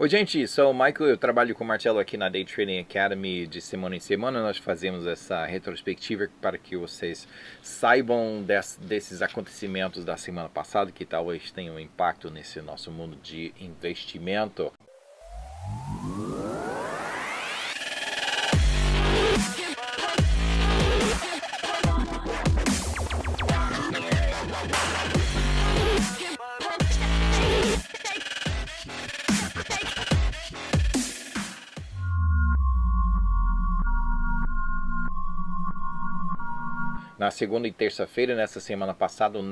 Oi, gente, sou o Michael, eu trabalho com o Marcelo aqui na Day Trading Academy de semana em semana. Nós fazemos essa retrospectiva para que vocês saibam desses acontecimentos da semana passada que talvez tenham impacto nesse nosso mundo de investimento. Na segunda e terça-feira, nessa semana passada, o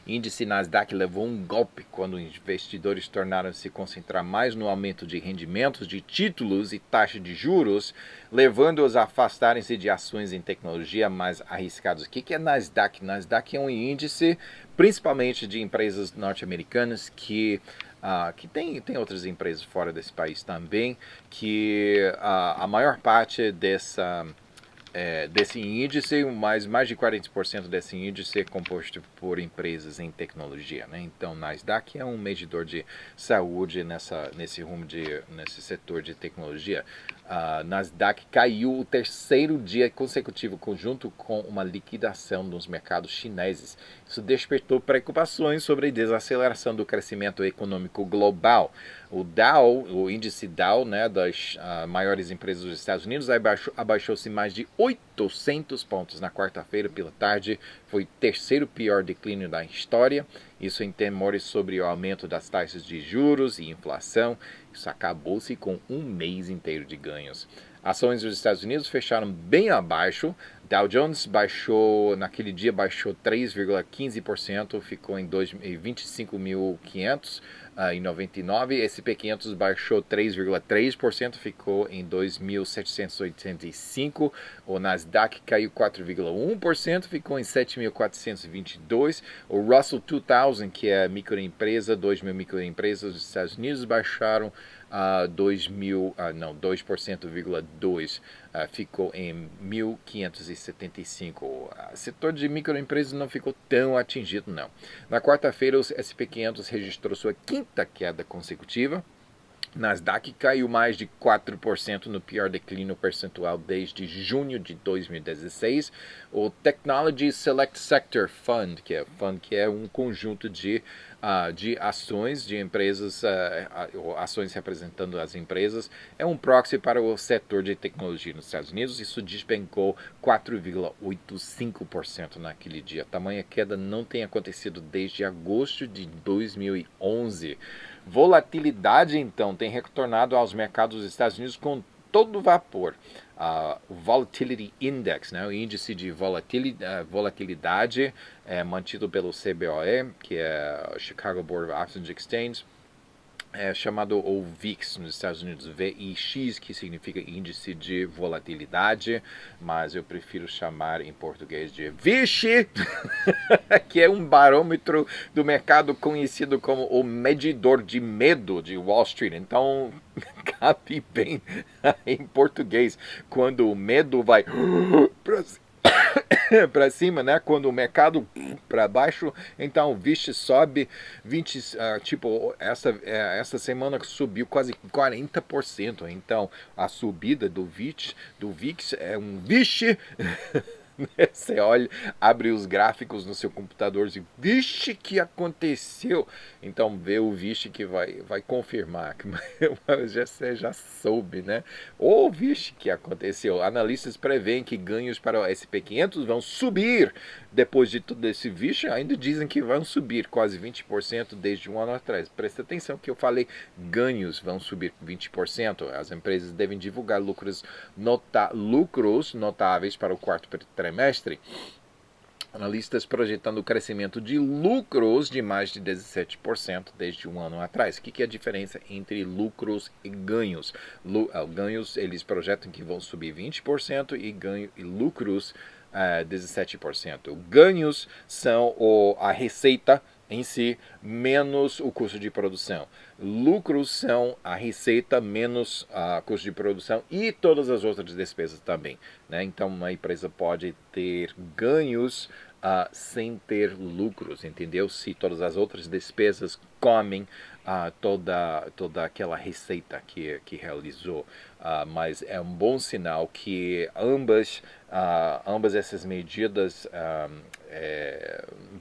índice Nasdaq levou um golpe quando os investidores tornaram-se concentrar mais no aumento de rendimentos de títulos e taxa de juros, levando-os a afastarem-se de ações em tecnologia mais arriscadas. O que é Nasdaq? Nasdaq é um índice principalmente de empresas norte-americanas que tem outras empresas fora desse país também, que a maior parte desse índice, mais de 40% desse índice é composto por empresas em tecnologia, né? Então, Nasdaq é um medidor de saúde nesse setor de tecnologia. Nasdaq caiu o terceiro dia consecutivo junto com uma liquidação nos mercados chineses. Isso despertou preocupações sobre a desaceleração do crescimento econômico global. O índice Dow, né, das maiores empresas dos Estados Unidos, abaixou-se mais de 800 pontos na quarta-feira pela tarde. Foi o terceiro pior declínio da história. Isso em temores sobre o aumento das taxas de juros e inflação. Isso acabou-se com um mês inteiro de ganhos. Ações dos Estados Unidos fecharam bem abaixo. Dow Jones naquele dia baixou 3,15%, ficou em 25.599. SP500 baixou 3,3%, ficou em 2.785. O Nasdaq caiu 4,1%, ficou em 7.422. O Russell 2000, que é microempresa, 2.000 microempresas dos Estados Unidos baixaram 2%,2%, ficou em 1.575. O setor de microempresas não ficou tão atingido, não. Na quarta-feira, o SP500 registrou sua quinta queda consecutiva. Nasdaq caiu mais de 4% no pior declínio percentual desde junho de 2016. O Technology Select Sector Fund, que é um conjunto de ações de empresas, ações representando as empresas, é um proxy para o setor de tecnologia nos Estados Unidos. Isso despencou 4,85% naquele dia. Tamanha queda não tem acontecido desde agosto de 2011. Volatilidade, então, tem retornado aos mercados dos Estados Unidos com todo vapor. O Volatility Index, né, o índice de volatilidade mantido pelo CBOE, que é o Chicago Board of Options Exchange, chamado o VIX nos Estados Unidos, VIX, que significa índice de volatilidade, mas eu prefiro chamar em português de Vixe, que é um barômetro do mercado conhecido como o medidor de medo de Wall Street. Então, cabe bem em português, quando o medo vai para cima, né? Quando o mercado para baixo, então o VIX sobe 20, essa semana subiu quase 40%. Então a subida do VIX é um VIX. Você olha, abre os gráficos no seu computador e vixe, que aconteceu? Então vê o vixe que vai confirmar. Você já soube, né? Ou vixe, que aconteceu. Analistas preveem que ganhos para o SP500 vão subir. Depois de tudo esse vixe, ainda dizem que vão subir quase 20% desde um ano atrás. Presta atenção que eu falei, ganhos vão subir 20%. As empresas devem divulgar lucros notáveis para o quarto trimestre. Analistas projetando o crescimento de lucros de mais de 17% desde um ano atrás. O que é a diferença entre lucros e ganhos? Ganhos, eles projetam que vão subir 20% e lucros 17%. Ganhos são a receita em si, menos o custo de produção. Lucros são a receita menos o custo de produção e todas as outras despesas também, né? Então, uma empresa pode ter ganhos sem ter lucros, entendeu? Se todas as outras despesas comem toda aquela receita que realizou, mas é um bom sinal que ambas essas medidas,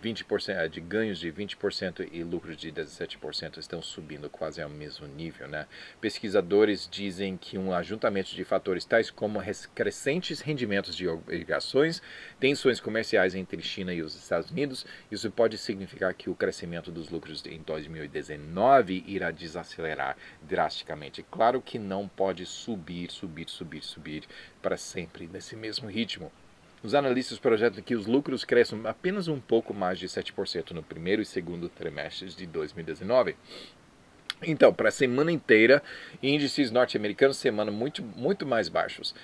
20%, de ganhos de 20% e lucros de 17% estão subindo quase ao mesmo nível, né? Pesquisadores dizem que um ajuntamento de fatores tais como crescentes rendimentos de obrigações, tensões comerciais entre China e os Estados Unidos, isso pode significar que o crescimento dos lucros em 2019 irá desacelerar drasticamente. Claro que não pode subir para sempre nesse mesmo ritmo. Os analistas projetam que os lucros cresçam apenas um pouco mais de 7% no primeiro e segundo trimestres de 2019. Então, para a semana inteira, índices norte-americanos semana muito mais baixos.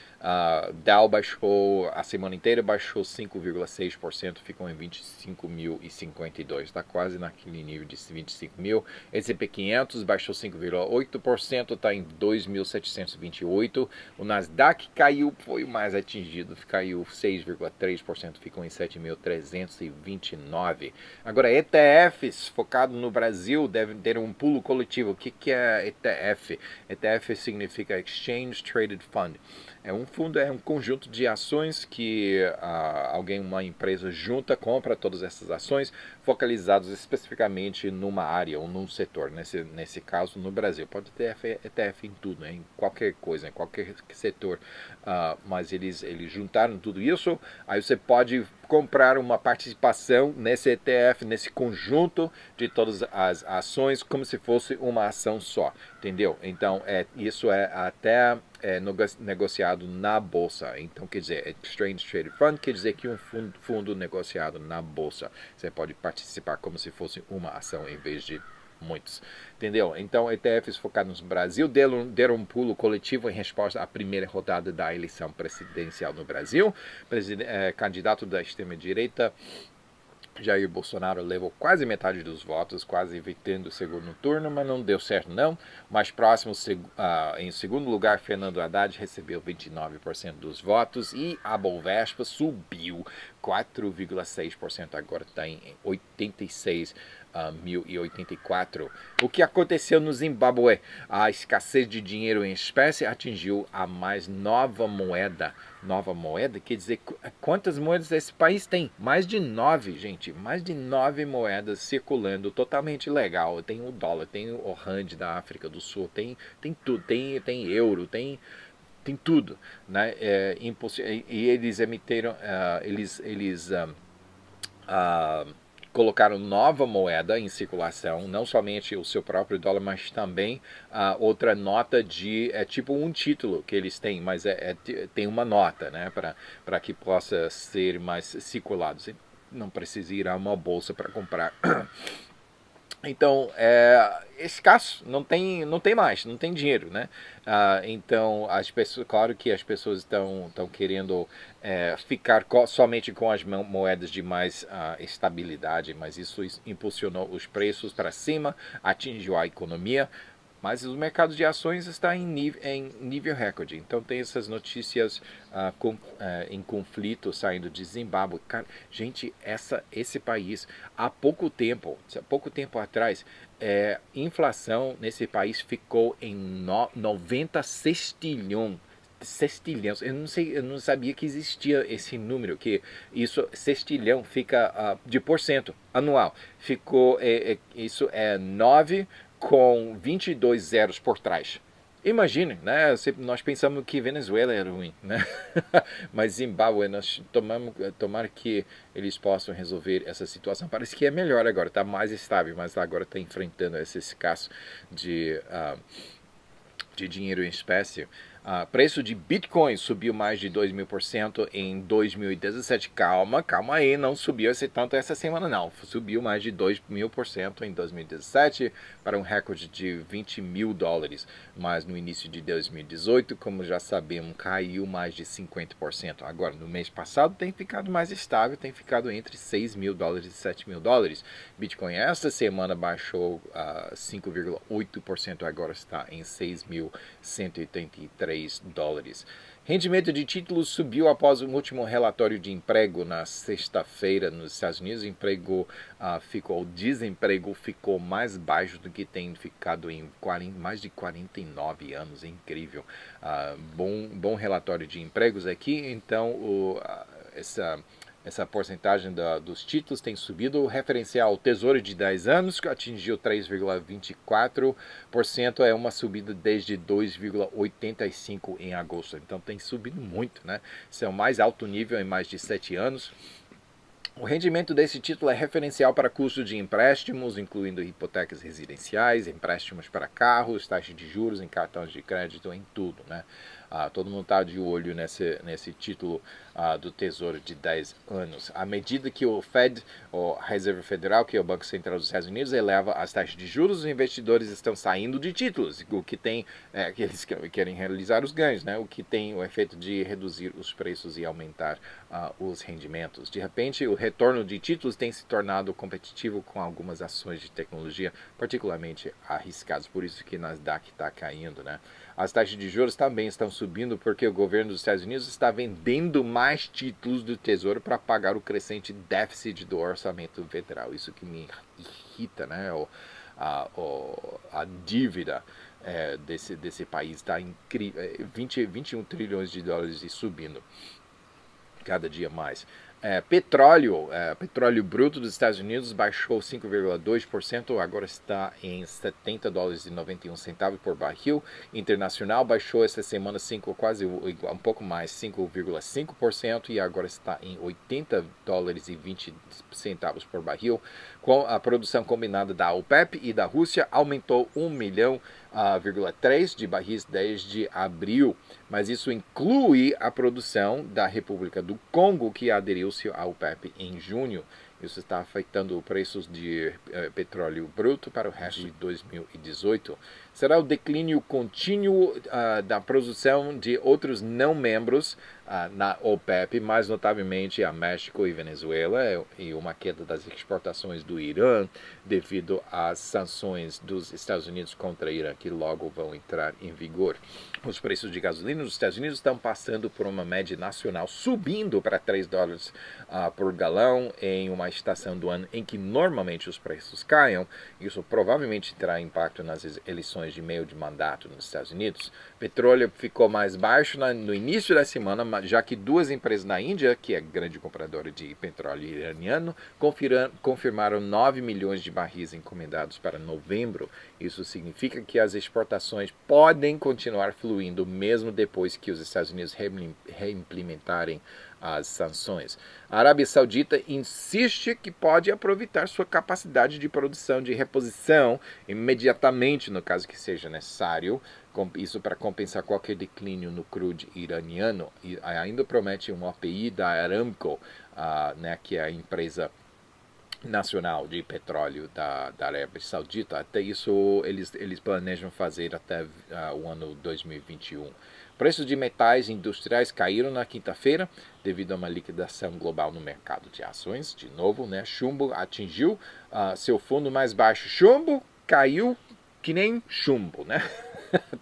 Dow baixou, a semana inteira baixou 5,6%, ficou em 25.052, está quase naquele nível de 25 mil. S&P 500 baixou 5,8%, está em 2.728. O Nasdaq caiu, foi o mais atingido, caiu 6,3%, ficou em 7.329. Agora, ETFs focados no Brasil devem ter um pulo coletivo. O que é ETF? ETF significa Exchange Traded Fund. É um fundo, é um conjunto de ações que uma empresa junta, compra todas essas ações focalizadas especificamente numa área ou num setor. Nesse caso, no Brasil. Pode ter ETF em tudo, né? Em qualquer coisa, em qualquer setor. Mas eles juntaram tudo isso. Aí você pode comprar uma participação nesse ETF, nesse conjunto de todas as ações, como se fosse uma ação só, entendeu? Então, isso é até negociado na bolsa. Então, quer dizer, Exchange Traded Fund quer dizer que um fundo negociado na bolsa. Você pode participar como se fosse uma ação em vez de muitos, entendeu? Então, ETFs focados no Brasil deram um pulo coletivo em resposta à primeira rodada da eleição presidencial no Brasil. Candidato da extrema-direita Jair Bolsonaro levou quase metade dos votos, quase evitando o segundo turno, mas não deu certo não. Mais próximo, em segundo lugar, Fernando Haddad recebeu 29% dos votos e a Bovespa subiu 4,6%, agora está em 86.084. O que aconteceu no Zimbábue? A escassez de dinheiro em espécie atingiu a mais nova moeda. Nova moeda quer dizer quantas moedas esse país tem? Mais de 9, gente. Mais de 9 moedas circulando, totalmente legal. Tem o dólar, tem o rand da África do Sul, tem tudo, tem euro, tem tudo, né? E eles emitiram, colocaram nova moeda em circulação, não somente o seu próprio dólar, mas também outra nota tipo um título que eles têm, mas tem uma nota, né, para que possa ser mais circulado. Você não precisa ir a uma bolsa para comprar. Então, escasso, não tem mais, não tem dinheiro, né? Então, as pessoas, claro que as pessoas estão querendo ficar somente com as moedas de mais estabilidade, mas isso impulsionou os preços para cima, atingiu a economia. Mas os mercados de ações estão em nível recorde. Então tem essas notícias em conflito saindo de Zimbábue. Cara, gente, esse país, há pouco tempo atrás, inflação nesse país ficou em 90 sextilhões. Eu não sabia que existia esse número, que isso, sextilhão, fica de porcento anual. Isso é 9 com 22 zeros por trás. Imagine, né? Nós pensamos que Venezuela era ruim, né? Mas Zimbábue, nós tomara que eles possam resolver essa situação. Parece que é melhor agora, está mais estável, mas agora está enfrentando esse escasso de dinheiro em espécie. Preço de Bitcoin subiu mais de 2.000% em 2017. Calma aí, não subiu tanto essa semana não. Subiu mais de 2.000% em 2017 para um recorde de 20 mil dólares. Mas no início de 2018, como já sabemos, caiu mais de 50%. Agora, no mês passado, tem ficado mais estável, tem ficado entre 6 mil dólares e 7 mil dólares. Bitcoin esta semana baixou 5,8%, agora está em 6.183 $3. Rendimento de títulos subiu após o último relatório de emprego na sexta-feira nos Estados Unidos. O desemprego ficou mais baixo do que tem ficado em mais de 49 anos. É incrível. Bom relatório de empregos aqui. Então, essa porcentagem dos títulos tem subido. O referencial Tesouro de 10 anos atingiu 3,24%, é uma subida desde 2,85% em agosto. Então tem subido muito, né? Esse é o mais alto nível em mais de 7 anos. O rendimento desse título é referencial para custo de empréstimos, incluindo hipotecas residenciais, empréstimos para carros, taxa de juros em cartões de crédito, em tudo, né? Todo mundo está de olho nesse título do Tesouro de 10 anos. À medida que o Fed, ou Reserva Federal, que é o Banco Central dos Estados Unidos, eleva as taxas de juros, os investidores estão saindo de títulos, o que tem, que eles querem realizar os ganhos, né? O que tem o efeito de reduzir os preços e aumentar os rendimentos. De repente, o retorno de títulos tem se tornado competitivo com algumas ações de tecnologia particularmente arriscadas, por isso que Nasdaq está caindo, né? As taxas de juros também estão subindo porque o governo dos Estados Unidos está vendendo mais títulos do Tesouro para pagar o crescente déficit do orçamento federal. Isso que me irrita, né? A dívida desse país está incrível, 21 trilhões de dólares e subindo cada dia mais. Petróleo bruto dos Estados Unidos baixou 5,2%, agora está em $70,91 por barril. Internacional baixou esta semana um pouco mais, 5,5%, e agora está em $80,20 por barril. Com a produção combinada da OPEP e da Rússia aumentou 1,3 milhão de barris desde abril, mas isso inclui a produção da República do Congo, que aderiu-se à OPEP em junho. Isso está afetando os preços de petróleo bruto para o resto de 2018. Será o declínio contínuo da produção de outros não-membros na OPEP, mais notavelmente a México e Venezuela, e uma queda das exportações do Irã devido às sanções dos Estados Unidos contra o Irã, que logo vão entrar em vigor. Os preços de gasolina nos Estados Unidos estão passando por uma média nacional, subindo para $3 por galão em uma estação do ano em que normalmente os preços caiam. Isso provavelmente terá impacto nas eleições de meio de mandato nos Estados Unidos. Petróleo ficou mais baixo no início da semana, já que duas empresas na Índia, que é grande compradora de petróleo iraniano, confirmaram 9 milhões de barris encomendados para novembro. Isso significa que as exportações podem continuar fluindo mesmo depois que os Estados Unidos reimplementarem as sanções. A Arábia Saudita insiste que pode aproveitar sua capacidade de produção de reposição imediatamente, no caso que seja necessário, isso para compensar qualquer declínio no crude iraniano, e ainda promete um API da Aramco, que é a empresa nacional de petróleo da Arábia Saudita. Até isso eles planejam fazer até o ano 2021. Preços de metais industriais caíram na quinta-feira devido a uma liquidação global no mercado de ações. De novo, né? Chumbo atingiu seu fundo mais baixo. Chumbo caiu que nem chumbo, né?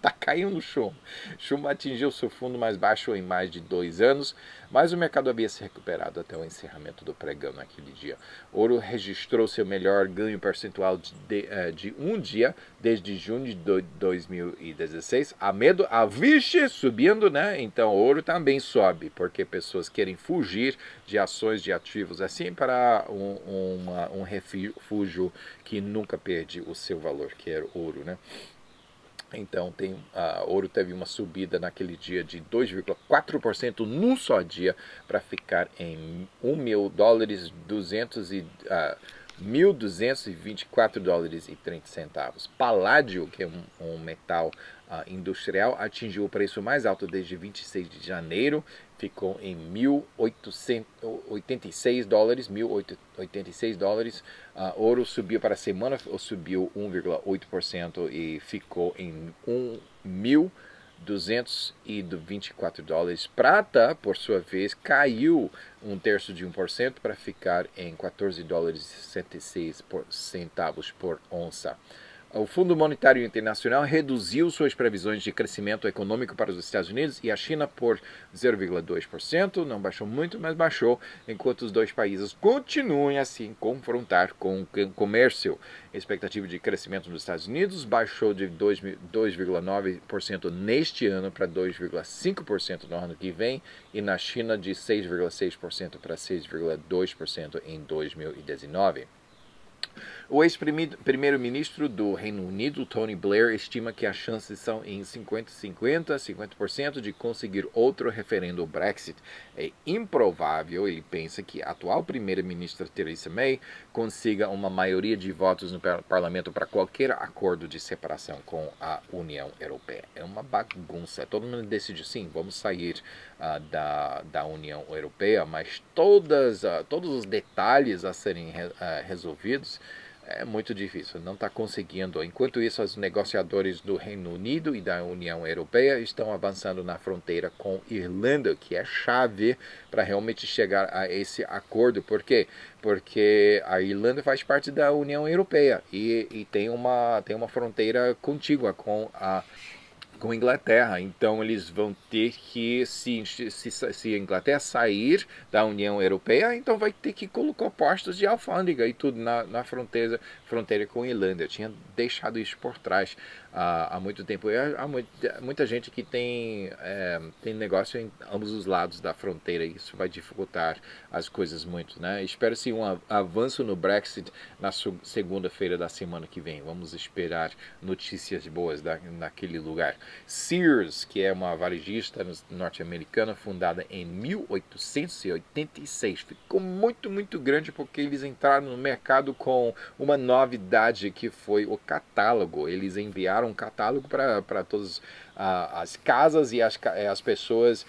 Tá caindo o chumbo. Chumbo atingiu seu fundo mais baixo em mais de 2 anos, mas o mercado havia se recuperado até o encerramento do pregão naquele dia. Ouro registrou seu melhor ganho percentual de um dia desde junho de 2016. A vixe subindo, né? Então ouro também sobe, porque pessoas querem fugir de ações de ativos assim para um refúgio que nunca perde o seu valor, que é ouro, né? Então, ouro teve uma subida naquele dia de 2,4% num só dia, para ficar em $1.224,30. Paládio, que é um metal industrial, atingiu o preço mais alto desde 26 de janeiro, ficou em $1.086. Ouro subiu para a semana, subiu 1,8% e ficou em $1.224. Prata, por sua vez, caiu 0,1% para ficar em $14,66 por onça. O Fundo Monetário Internacional reduziu suas previsões de crescimento econômico para os Estados Unidos e a China por 0,2%, não baixou muito, mas baixou, enquanto os dois países continuam assim confrontar com o comércio. A expectativa de crescimento nos Estados Unidos baixou de 2,9% neste ano para 2,5% no ano que vem e na China de 6,6% para 6,2% em 2019. O ex-primeiro-ministro do Reino Unido, Tony Blair, estima que as chances são em 50% de conseguir outro referendo ao Brexit. É improvável, ele pensa, que a atual primeira-ministra Theresa May consiga uma maioria de votos no parlamento para qualquer acordo de separação com a União Europeia. É uma bagunça. Todo mundo decide, sim, vamos sair da União Europeia, mas todos os detalhes a serem resolvidos é muito difícil, não está conseguindo. Enquanto isso, os negociadores do Reino Unido e da União Europeia estão avançando na fronteira com Irlanda, que é chave para realmente chegar a esse acordo. Por quê? Porque a Irlanda faz parte da União Europeia e tem uma fronteira contígua com a Inglaterra, então eles vão ter que, se a Inglaterra sair da União Europeia, então vai ter que colocar postos de alfândega e tudo na fronteira com a Irlanda. Eu tinha deixado isso por trás há muito tempo. Há muita gente que tem negócio em ambos os lados da fronteira e isso vai dificultar as coisas muito, né? Espera-se um avanço no Brexit na segunda-feira da semana que vem. Vamos esperar notícias boas naquele lugar. Sears, que é uma varejista norte-americana fundada em 1886, ficou muito, muito grande porque eles entraram no mercado com uma novidade que foi o catálogo. Eles enviaram um catálogo para todas as casas e as pessoas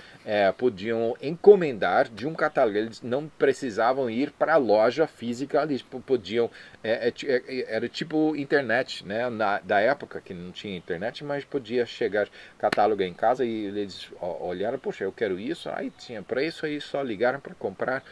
podiam encomendar de um catálogo. Eles não precisavam ir para a loja física, eles podiam. Era tipo internet, né? Da época que não tinha internet, mas podia chegar catálogo em casa e eles olharam, poxa, eu quero isso, aí tinha preço, aí só ligaram para comprar,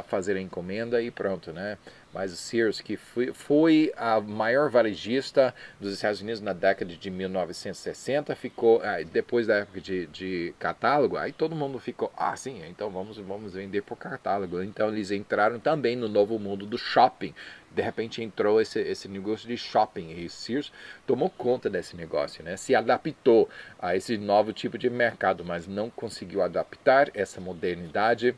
fazer a encomenda e pronto, né? Mas o Sears, que foi a maior varejista dos Estados Unidos na década de 1960, ficou, depois da época de catálogo, aí todo mundo ficou, sim, então vamos vender por catálogo. Então eles entraram também no novo mundo do shopping. De repente entrou esse negócio de shopping e Sears tomou conta desse negócio, né? Se adaptou a esse novo tipo de mercado, mas não conseguiu adaptar essa modernidade.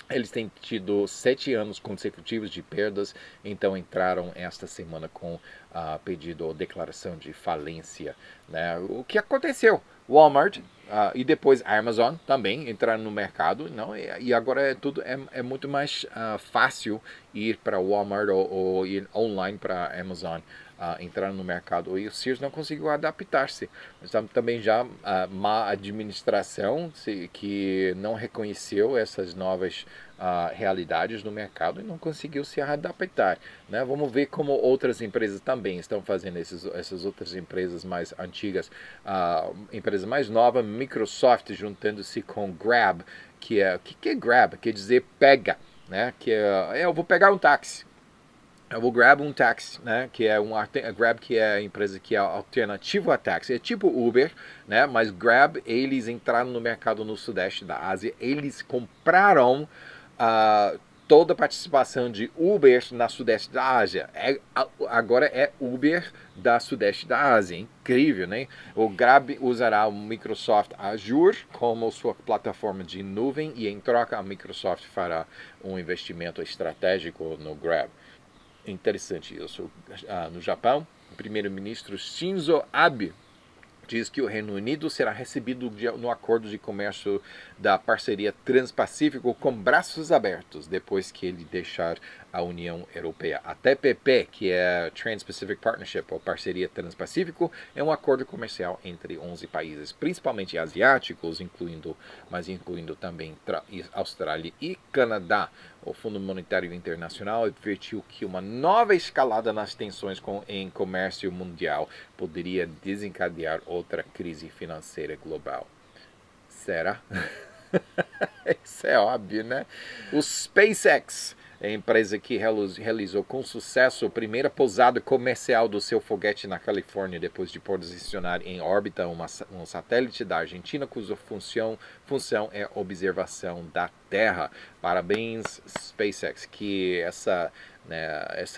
Eles têm tido 7 anos consecutivos de perdas, então entraram esta semana com pedido ou declaração de falência, né? O que aconteceu? Walmart e depois Amazon também entraram no mercado, não? E agora é muito mais fácil ir para Walmart ou ir online para Amazon. Entrar no mercado e o Sears não conseguiu adaptar-se. Também já má administração que não reconheceu essas novas realidades no mercado e não conseguiu se adaptar, né? Vamos ver como outras empresas também estão fazendo, essas outras empresas mais antigas, empresa mais nova, Microsoft juntando-se com Grab, que é Grab? Quer dizer pega, né? Que eu vou pegar um táxi. Eu vou Grab um táxi, né? Que é Grab, que é a empresa que é alternativa a táxi. É tipo Uber, né? Mas Grab, eles entraram no mercado no sudeste da Ásia. Eles compraram toda a participação de Uber na sudeste da Ásia. Agora é Uber da sudeste da Ásia. Incrível, né? O Grab usará o Microsoft Azure como sua plataforma de nuvem e em troca a Microsoft fará um investimento estratégico no Grab. Interessante isso. No Japão, o primeiro-ministro Shinzo Abe diz que o Reino Unido será recebido no acordo de comércio da parceria Transpacífico com braços abertos depois que ele deixar a União Europeia. A TPP, que é Trans-Pacific Partnership, ou Parceria Transpacífico, é um acordo comercial entre 11 países, principalmente asiáticos, incluindo também Austrália e Canadá. O Fundo Monetário Internacional advertiu que uma nova escalada nas tensões em comércio mundial poderia desencadear outra crise financeira global. Será? Isso é óbvio, né? O SpaceX a empresa que realizou com sucesso a primeira pousada comercial do seu foguete na Califórnia, depois de posicionar em órbita um satélite da Argentina cuja função é observação da Terra. Parabéns, SpaceX, que essa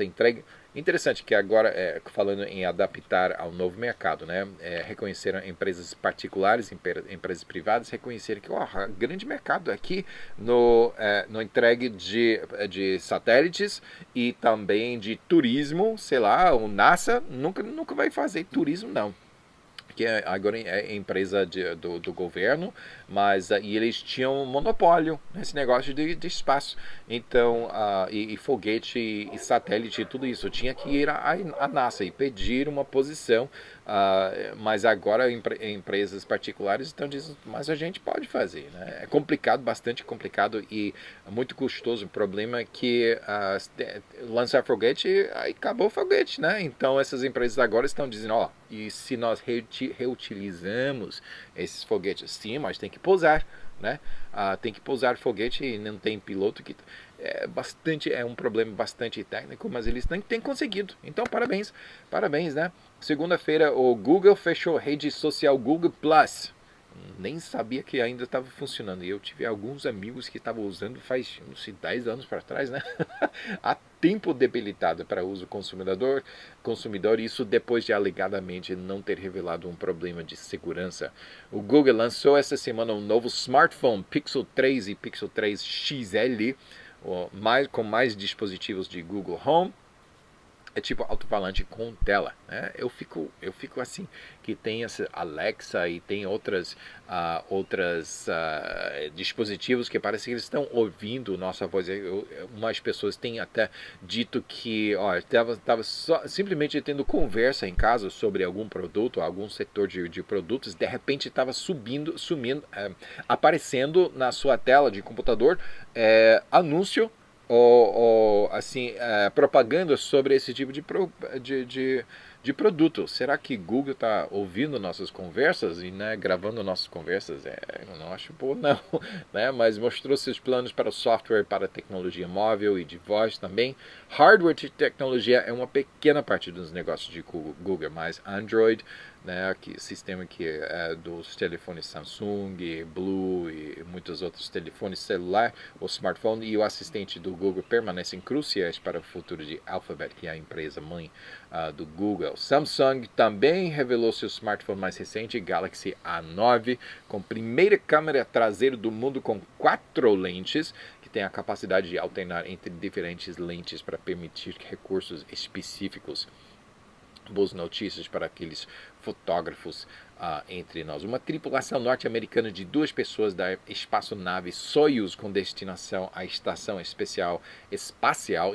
entrega... Interessante que agora, falando em adaptar ao novo mercado, né, reconheceram empresas particulares, empresas privadas, reconheceram que o grande mercado aqui no entregue de satélites e também de turismo, sei lá, o NASA nunca vai fazer turismo, não. Que agora é empresa do governo, mas e eles tinham um monopólio nesse negócio de espaço. Então, e foguete e satélite e tudo isso. Tinha que ir à NASA e pedir uma posição, mas agora empresas particulares estão dizendo, mas a gente pode fazer. Né? É complicado, bastante complicado e muito custoso. O problema é que lançar foguete, aí acabou o foguete. Né? Então, essas empresas agora estão dizendo, e se nós reutilizamos esses foguetes? Sim, mas tem que pousar, né? Tem que pousar foguete e não tem piloto que... É um problema bastante técnico, mas eles têm conseguido. Então, parabéns, né? Segunda-feira, o Google fechou a rede social Google Plus. Nem sabia que ainda estava funcionando. E eu tive alguns amigos que estavam usando faz, não sei, 10 anos para trás, né? Há tempo debilitado para uso consumidor, isso depois de alegadamente não ter revelado um problema de segurança. O Google lançou essa semana um novo smartphone, Pixel 3 e Pixel 3 XL, com mais dispositivos de Google Home. É tipo alto-falante com tela, né? Eu fico assim, que tem essa Alexa e tem outras dispositivos que parece que eles estão ouvindo nossa voz. Umas pessoas têm até dito que estava simplesmente tendo conversa em casa sobre algum produto, algum setor de produtos, de repente estava sumindo, aparecendo na sua tela de computador anúncio ou assim, propaganda sobre esse tipo de produto. Será que Google está ouvindo nossas conversas e gravando nossas conversas? Eu não acho bom, não. Né? Mas mostrou seus planos para o software, para a tecnologia móvel e de voz também. Hardware de tecnologia é uma pequena parte dos negócios de Google, mas Android, né, sistema que é dos telefones Samsung, Blue e muitos outros telefones celular, o smartphone e o assistente do Google permanecem cruciais para o futuro de Alphabet, que é a empresa mãe do Google. Samsung também revelou seu smartphone mais recente, Galaxy A9, com primeira câmera traseira do mundo com 4 lentes, que tem a capacidade de alternar entre diferentes lentes para permitir recursos específicos. Boas notícias para aqueles fotógrafos entre nós. Uma tripulação norte-americana de 2 pessoas da espaçonave Soyuz com destinação à Estação Espacial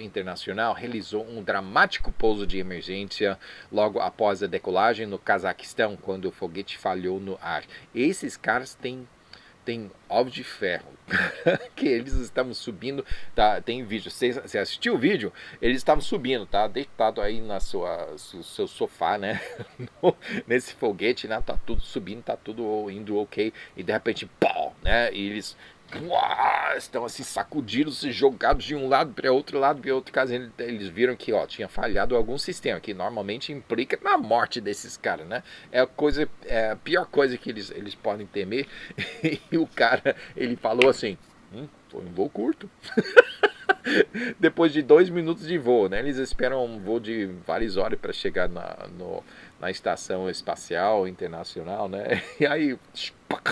Internacional realizou um dramático pouso de emergência logo após a decolagem no Cazaquistão, quando o foguete falhou no ar. Esses caras têm ovos de ferro que eles estavam subindo, tem vídeo, você assistiu o vídeo? Eles estavam subindo, deitado aí no seu sofá, né? Nesse foguete, né? Tá tudo subindo, tá tudo indo ok, e de repente, pau, né? E eles estão assim sacudidos, jogados de um lado para outro lado, e outro caso eles viram que tinha falhado algum sistema, que normalmente implica na morte desses caras, né? É a pior coisa que eles podem temer. E o cara, ele falou assim, foi um voo curto. Depois de 2 minutos de voo, né? Eles esperam um voo de várias horas para chegar na Estação Espacial Internacional, né? E aí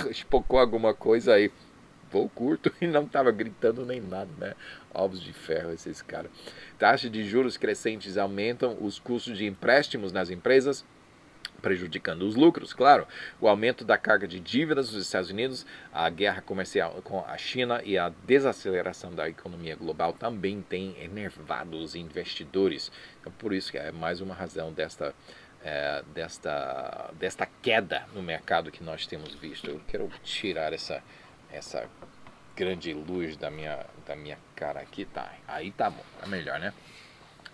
espocou alguma coisa aí, voo curto, e não estava gritando nem nada, né? Ovos de ferro esses caras. Taxas de juros crescentes aumentam os custos de empréstimos nas empresas, prejudicando os lucros, claro. O aumento da carga de dívidas dos Estados Unidos, a guerra comercial com a China e a desaceleração da economia global também tem enervado os investidores. Então, por isso que é mais uma razão desta queda no mercado que nós temos visto. Eu quero tirar essa grande luz da minha cara aqui, aí tá bom, tá melhor, né?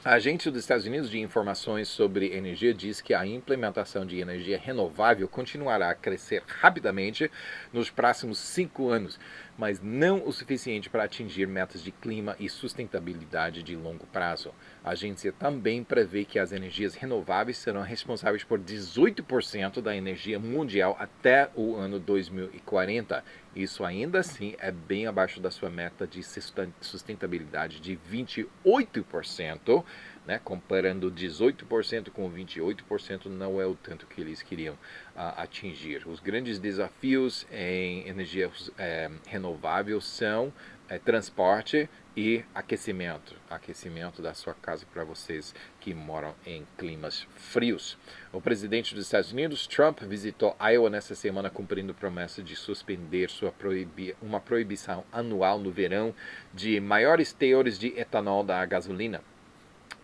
A Agência dos Estados Unidos de Informações sobre Energia diz que a implementação de energia renovável continuará a crescer rapidamente nos próximos 5 anos. mas não o suficiente para atingir metas de clima e sustentabilidade de longo prazo. A agência também prevê que as energias renováveis serão responsáveis por 18% da energia mundial até o ano 2040. Isso ainda assim é bem abaixo da sua meta de sustentabilidade de 28%, né? Comparando 18% com 28% não é o tanto que eles queriam atingir. Os grandes desafios em energia renovável são transporte e aquecimento da sua casa para vocês que moram em climas frios. O presidente dos Estados Unidos, Trump, visitou Iowa nesta semana cumprindo promessa de suspender uma proibição anual no verão de maiores teores de etanol da gasolina.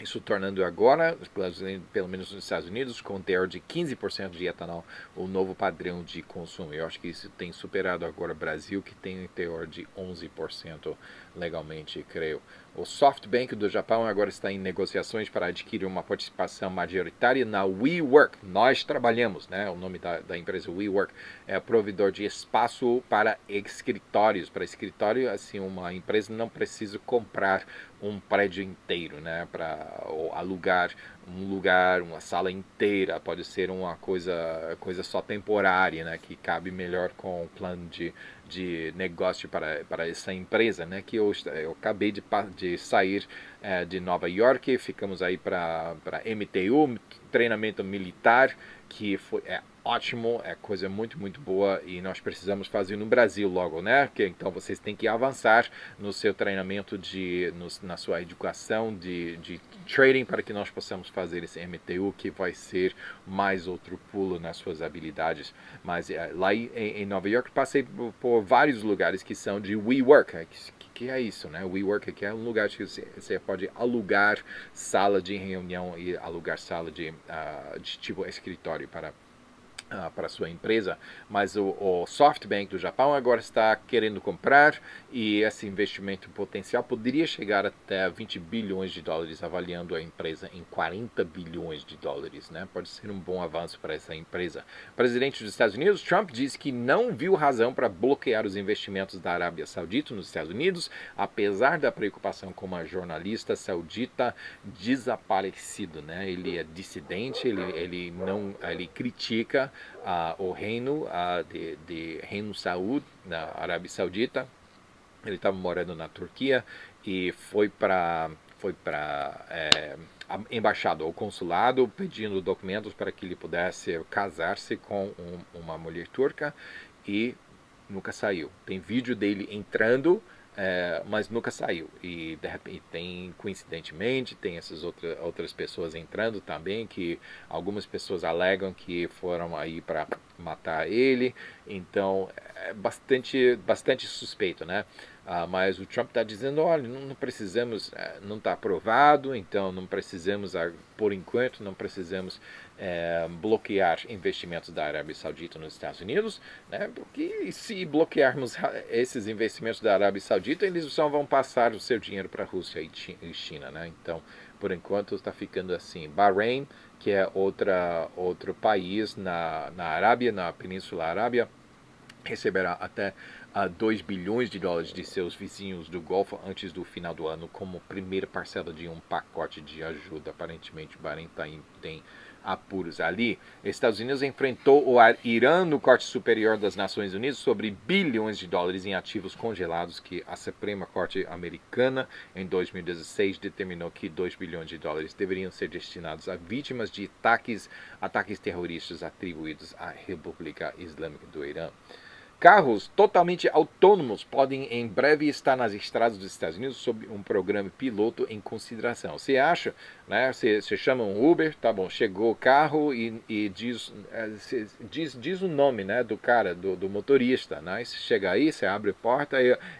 Isso tornando agora, pelo menos nos Estados Unidos, com um teor de 15% de etanol, o novo padrão de consumo. Eu acho que isso tem superado agora o Brasil, que tem um teor de 11% legalmente, creio. O SoftBank do Japão agora está em negociações para adquirir uma participação majoritária na WeWork. Nós trabalhamos, né? O nome da empresa WeWork é provedor de espaço para escritórios. Para escritório, assim, uma empresa não precisa comprar um prédio inteiro, né, para alugar um lugar, uma sala inteira, pode ser uma coisa só temporária, né, que cabe melhor com o plano de negócio para essa empresa, né, que eu acabei de sair de Nova York, ficamos aí para MTU, treinamento militar, que é ótimo, é coisa muito, muito boa e nós precisamos fazer no Brasil logo, né? Então vocês têm que avançar no seu treinamento, na sua educação de trading para que nós possamos fazer esse MTU, que vai ser mais outro pulo nas suas habilidades. Mas lá em Nova York passei por vários lugares que são de WeWork, que é isso, né? WeWork que é um lugar que você pode alugar sala de reunião e alugar sala de tipo escritório para a sua empresa, mas o SoftBank do Japão agora está querendo comprar e esse investimento potencial poderia chegar até 20 bilhões de dólares, avaliando a empresa em 40 bilhões de dólares, né? Pode ser um bom avanço para essa empresa. O presidente dos Estados Unidos, Trump, disse que não viu razão para bloquear os investimentos da Arábia Saudita nos Estados Unidos, apesar da preocupação com uma jornalista saudita desaparecido, né? Ele é dissidente, ele critica o reino de Reino Saud, na Arábia Saudita. Ele estava morando na Turquia e foi para a embaixada ou consulado pedindo documentos para que ele pudesse casar-se com uma mulher turca e nunca saiu. Tem vídeo dele entrando, mas nunca saiu. E de repente coincidentemente, tem essas outras pessoas entrando também, que algumas pessoas alegam que foram aí para matar ele. Então é bastante suspeito, né? Mas o Trump está dizendo, olha, não precisamos, não está aprovado, então não precisamos, por enquanto, não precisamos bloquear investimentos da Arábia Saudita nos Estados Unidos, né? Porque se bloquearmos esses investimentos da Arábia Saudita, eles só vão passar o seu dinheiro para a Rússia e China, né? Então, por enquanto, está ficando assim. Bahrein, que é outro país na Arábia, na Península Arábia, receberá até 2 bilhões de dólares de seus vizinhos do Golfo antes do final do ano, como primeira parcela de um pacote de ajuda. Aparentemente, o Bahrein tem apuros ali. Estados Unidos enfrentou o Irã no Corte Superior das Nações Unidas sobre bilhões de dólares em ativos congelados que a Suprema Corte americana em 2016 determinou que 2 bilhões de dólares deveriam ser destinados a vítimas de ataques terroristas atribuídos à República Islâmica do Irã. Carros totalmente autônomos podem em breve estar nas estradas dos Estados Unidos sob um programa piloto em consideração. Você acha, né? Você chama um Uber, tá bom, chegou o carro e diz o nome, né, do cara, do motorista, né? Você chega aí, você abre a porta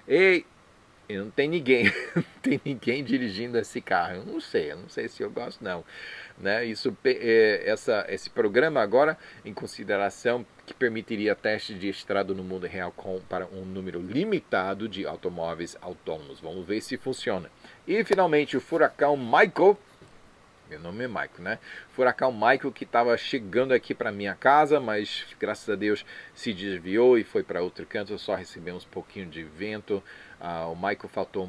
e não tem ninguém, não tem ninguém dirigindo esse carro. Eu não sei se eu gosto não, né? Esse programa agora em consideração que permitiria testes de estrada no mundo real para um número limitado de automóveis autônomos. Vamos ver se funciona. E finalmente o furacão Michael Meu nome é Michael, né? Furacão Michael que estava chegando aqui para minha casa, mas graças a Deus se desviou e foi para outro canto. Só recebemos um pouquinho de vento. O Michael faltou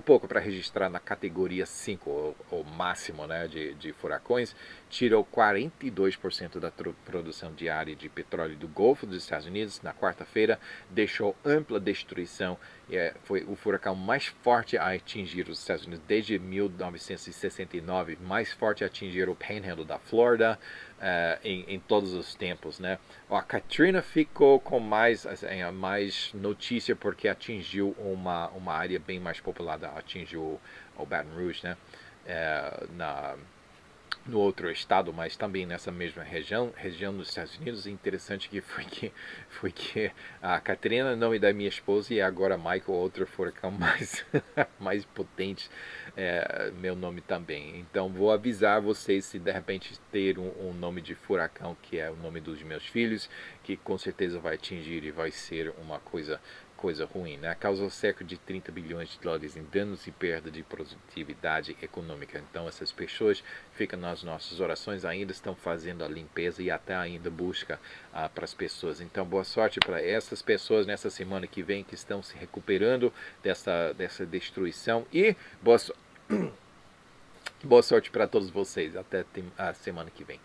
pouco para registrar na categoria 5, o máximo, né, de furacões. Tirou 42% da produção diária de petróleo do Golfo dos Estados Unidos na quarta-feira. Deixou ampla destruição. Foi o furacão mais forte a atingir os Estados Unidos desde 1969, mais forte a atingir o Panhandle da Flórida em todos os tempos, né? A Katrina ficou com mais notícia porque atingiu uma área bem mais populada, atingiu o Baton Rouge, né? No outro estado, mas também nessa mesma região dos Estados Unidos. Interessante foi que a Katrina, nome da minha esposa, e agora Michael, outro furacão mais potente, meu nome também. Então vou avisar vocês se de repente ter um nome de furacão que é o nome dos meus filhos, que com certeza vai atingir e vai ser uma coisa ruim, né? Causou cerca de 30 bilhões de dólares em danos e perda de produtividade econômica. Então essas pessoas ficam nas nossas orações, ainda estão fazendo a limpeza e até ainda busca para as pessoas. Então boa sorte para essas pessoas nessa semana que vem que estão se recuperando dessa destruição e boa sorte para todos vocês. Até a semana que vem.